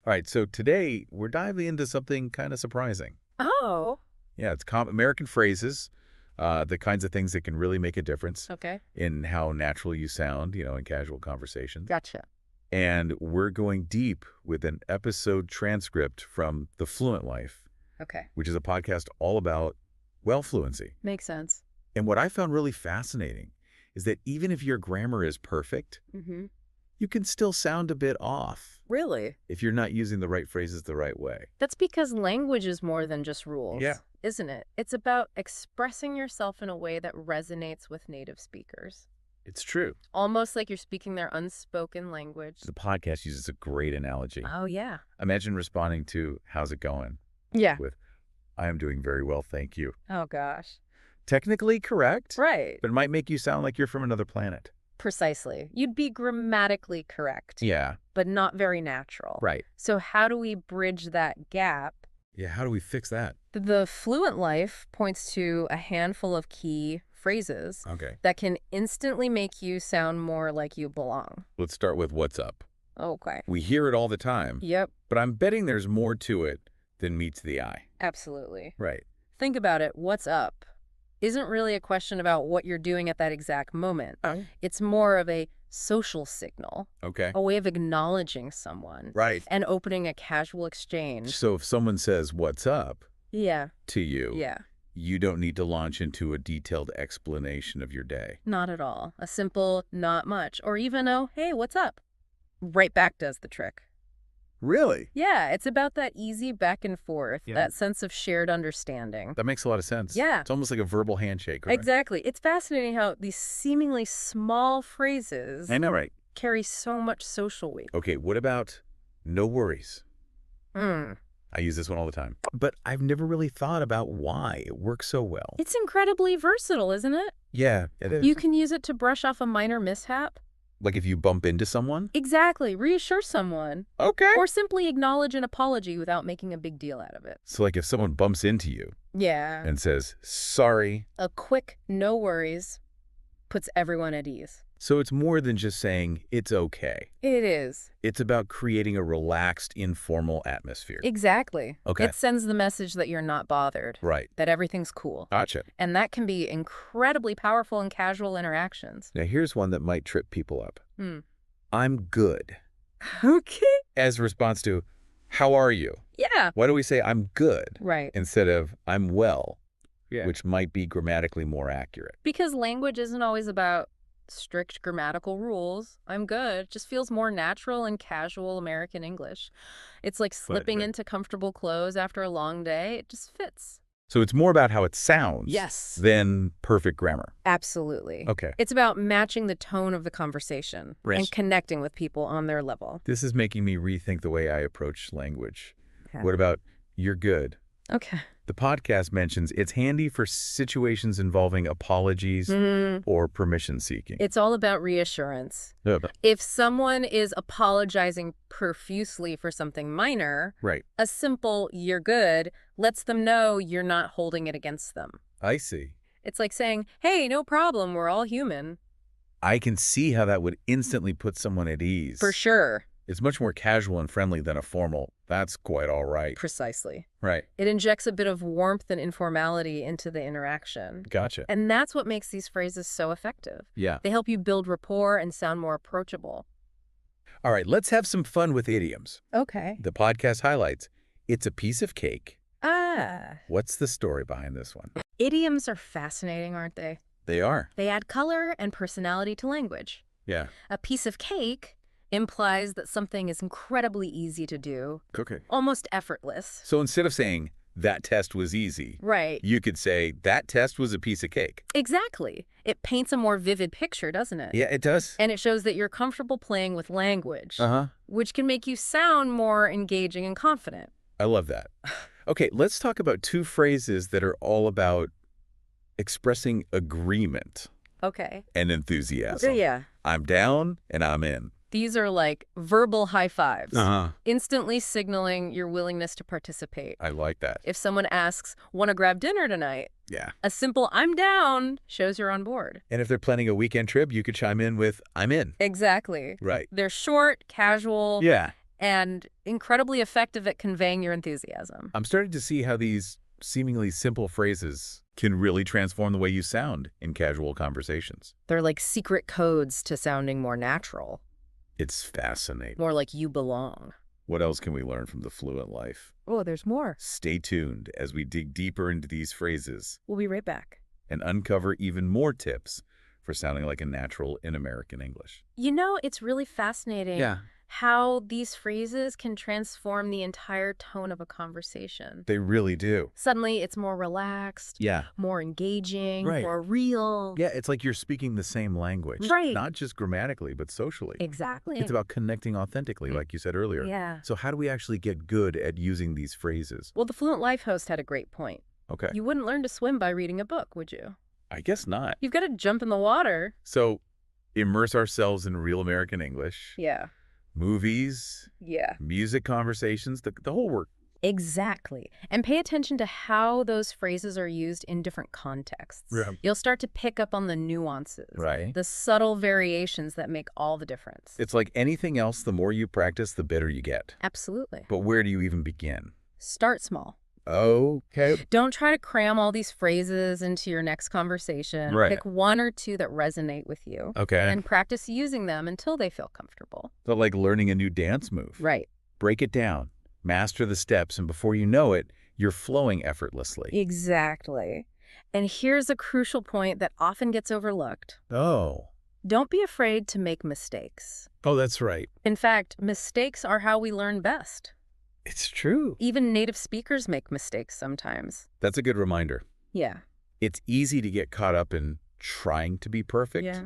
All right, so today we're diving into something kind of surprising. Oh, Yeah, it's American phrases, the kinds of things that can really make a difference okay. in how natural you sound, in casual conversations. Gotcha. And we're going deep with an episode transcript from The Fluent Life, Okay. which is a podcast all about, well, fluency. Makes sense. And what I found really fascinating is that even if your grammar is perfect, Mm-hmm. you can still sound a bit off Really? if you're not using the right phrases the right way. That's because language is more than just rules, Yeah. isn't it? It's about expressing yourself in a way that resonates with native speakers. It's true. Almost like you're speaking their unspoken language. The podcast uses a great analogy. Oh, yeah. Imagine responding to, "How's it going?" Yeah. with, "I am doing very well, thank you." Oh, gosh. Technically correct, Right. but it might make you sound like you're from another planet. Precisely. You'd be grammatically correct, Yeah, but not very natural. right. So how do we bridge that gap? Yeah, how do we fix that? The Fluent Life points to a handful of key phrases Okay. that can instantly make you sound more like you belong. Let's start with what's up. Okay. We hear it all the time, Yep, but I'm betting there's more to it than meets the eye. absolutely. Right. Think about it. What's up isn't really a question about what you're doing at that exact moment. It's more of a social signal, Okay. a way of acknowledging someone Right. and opening a casual exchange. So if someone says, "What's up?" Yeah, to you, yeah, you don't need to launch into a detailed explanation of your day. not at all. A simple not much, or even a hey, what's up? Right back does the trick. Really? Yeah, it's about that easy back and forth, Yeah. that sense of shared understanding. That makes a lot of sense. Yeah. It's almost like a verbal handshake, right? Exactly. It's fascinating how these seemingly small phrases I know, right? carry so much social weight. Okay, what about "no worries"? I use this one all the time. But I've never really thought about why it works so well. It's incredibly versatile, isn't it? Yeah, it is. You can use it to brush off a minor mishap. Like if you bump into someone? Exactly. Reassure someone. Okay. Or simply acknowledge an apology without making a big deal out of it. So like if someone bumps into you Yeah. and says, "Sorry." A quick no worries puts everyone at ease. So it's more than just saying, "It's okay." It is. It's about creating a relaxed, informal atmosphere. Exactly. Okay. It sends the message that you're not bothered, Right. that everything's cool. Gotcha. And that can be incredibly powerful in casual interactions. Now here's one that might trip people up. Hmm. "I'm good." Okay. As a response to, "How are you?" Yeah. Why do we say "I'm good" Right. instead of "I'm well," Yeah. which might be grammatically more accurate? Because language isn't always about strict grammatical rules. I'm good. It just feels more natural and casual American English. It's like slipping right. into comfortable clothes after a long day. It just fits. So it's more about how it sounds Yes. than perfect grammar. Absolutely. Okay. It's about matching the tone of the conversation Right. and connecting with people on their level. This is making me rethink the way I approach language. Okay. What about "you're good"? Okay. The podcast mentions it's handy for situations involving apologies or permission seeking. It's all about reassurance. Yeah. If someone is apologizing profusely for something minor, Right. a simple "you're good" lets them know you're not holding it against them. I see. It's like saying, hey, no problem, we're all human. I can see how that would instantly put someone at ease. For sure. It's much more casual and friendly than a formal, "That's quite all right." Precisely. Right. It injects a bit of warmth and informality into the interaction. Gotcha. And that's what makes these phrases so effective. Yeah. They help you build rapport and sound more approachable. All right, let's have some fun with idioms. Okay. The podcast highlights, "It's a piece of cake." Ah. What's the story behind this one? Idioms are fascinating, aren't they? They are. They add color and personality to language. Yeah. A piece of cake implies that something is incredibly easy to do, Okay. almost effortless. So instead of saying, "That test was easy," Right. you could say, "That test was a piece of cake." Exactly. It paints a more vivid picture, doesn't it? Yeah, it does. And it shows that you're comfortable playing with language, Uh-huh. which can make you sound more engaging and confident. I love that. Okay, let's talk about two phrases that are all about expressing agreement Okay. and enthusiasm. Yeah. I'm down and I'm in. These are like verbal high fives, Uh-huh. instantly signaling your willingness to participate. I like that. If someone asks, want to grab dinner tonight? Yeah. A simple "I'm down" shows you're on board. And if they're planning a weekend trip, you could chime in with, "I'm in." Exactly. Right. They're short, casual, Yeah. and incredibly effective at conveying your enthusiasm. I'm starting to see how these seemingly simple phrases can really transform the way you sound in casual conversations. They're like secret codes to sounding more natural, It's fascinating. more like you belong. What else can we learn from the Fluent life? Oh, there's more. Stay tuned as we dig deeper into these phrases We'll be right back. and uncover even more tips for sounding like a natural in American English. You know, it's really fascinating how these phrases can transform the entire tone of a conversation. They really do. Suddenly, it's more relaxed, Yeah. more engaging, Right. more real. Yeah, it's like you're speaking the same language. Right. Not just grammatically, but socially. Exactly. It's about connecting authentically, like you said earlier. Yeah. So how do we actually get good at using these phrases? Well, the Fluent Life host had a great point. Okay. You wouldn't learn to swim by reading a book, would you? I guess not. You've got to jump in the water. So immerse ourselves in real American English. Yeah. Movies, Yeah. music conversations, the whole work. Exactly. And pay attention to how those phrases are used in different contexts. Yeah. You'll start to pick up on the nuances, Right. the subtle variations that make all the difference. It's like anything else, the more you practice, the better you get. Absolutely. But where do you even begin? Start small. Okay. Don't try to cram all these phrases into your next conversation. Right. Pick one or two that resonate with you Okay. and practice using them until they feel comfortable. So like learning a new dance move. Right. Break it down, master the steps, and before you know it, you're flowing effortlessly. Exactly. And here's a crucial point that often gets overlooked. Oh. Don't be afraid to make mistakes. Oh, that's right. In fact, mistakes are how we learn best. It's true. Even native speakers make mistakes sometimes. That's a good reminder. Yeah. It's easy to get caught up in trying to be perfect, Yeah.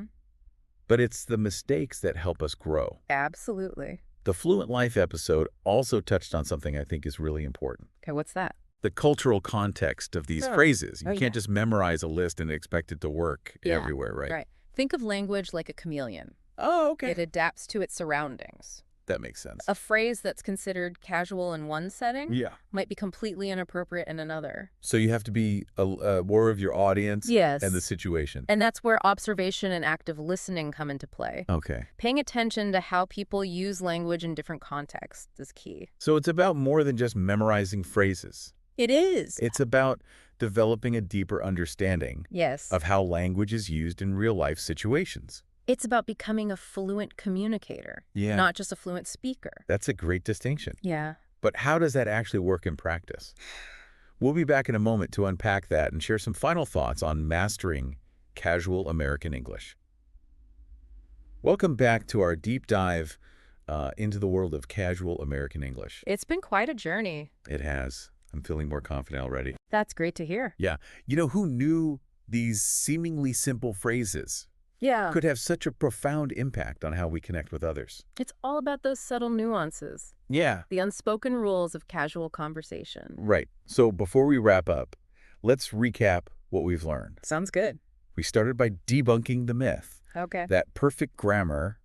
but it's the mistakes that help us grow. Absolutely. The Fluent Life episode also touched on something I think is really important. Okay, what's that? The cultural context of these Sure. phrases. You Oh, can't yeah. just memorize a list and expect it to work Yeah. everywhere, right? Right. Think of language like a chameleon. Oh, okay. It adapts to its surroundings. That makes sense. A phrase that's considered casual in one setting Yeah. might be completely inappropriate in another. So you have to be aware of your audience Yes. and the situation. And that's where observation and active listening come into play. Okay. Paying attention to how people use language in different contexts is key. So it's about more than just memorizing phrases. It is. It's about developing a deeper understanding Yes. of how language is used in real-life situations. It's about becoming a fluent communicator, Yeah. not just a fluent speaker. That's a great distinction. Yeah. But how does that actually work in practice? We'll be back in a moment to unpack that and share some final thoughts on mastering casual American English. Welcome back to our deep dive into the world of casual American English. It's been quite a journey. It has. I'm feeling more confident already. That's great to hear. Yeah. You know, who knew these seemingly simple phrases Yeah. could have such a profound impact on how we connect with others? It's all about those subtle nuances, Yeah. the unspoken rules of casual conversation. Right. So before we wrap up, let's recap what we've learned. Sounds good. We started by debunking the myth Okay. that perfect grammar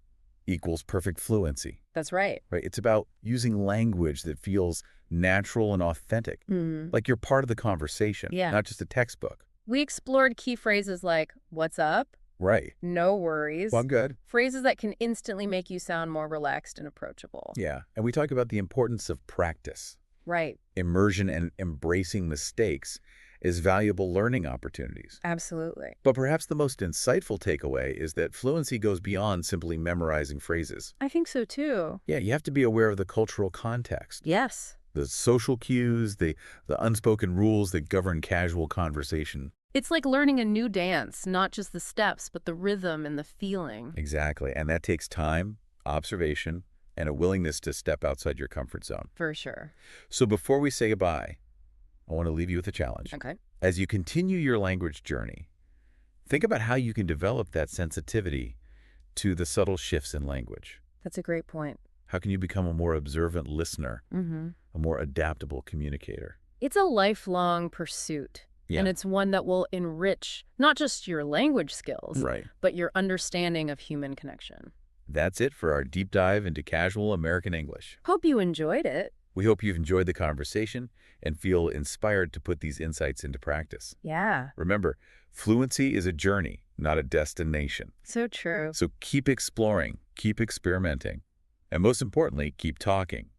equals perfect fluency, That's right. right? It's about using language that feels natural and authentic, like you're part of the conversation, Yeah. not just a textbook. We explored key phrases like, what's up? Right. No worries. Well, I'm good. Phrases that can instantly make you sound more relaxed and approachable. Yeah. And we talk about the importance of practice, Right. immersion, and embracing mistakes as valuable learning opportunities. Absolutely. But perhaps the most insightful takeaway is that fluency goes beyond simply memorizing phrases. I think so too. Yeah, you have to be aware of the cultural context, Yes. the social cues, the unspoken rules that govern casual conversation. It's like learning a new dance, not just the steps, but the rhythm and the feeling. Exactly. And that takes time, observation, and a willingness to step outside your comfort zone. For sure. So before we say goodbye, I want to leave you with a challenge. Okay. As you continue your language journey, think about how you can develop that sensitivity to the subtle shifts in language. That's a great point. How can you become a more observant listener, Mm-hmm. a more adaptable communicator? It's a lifelong pursuit. Yeah. And it's one that will enrich not just your language skills, Right. but your understanding of human connection. That's it for our deep dive into casual American English. Hope you enjoyed it. We hope you've enjoyed the conversation and feel inspired to put these insights into practice. Yeah. Remember, fluency is a journey, not a destination. So true. So keep exploring, keep experimenting, And most importantly, keep talking.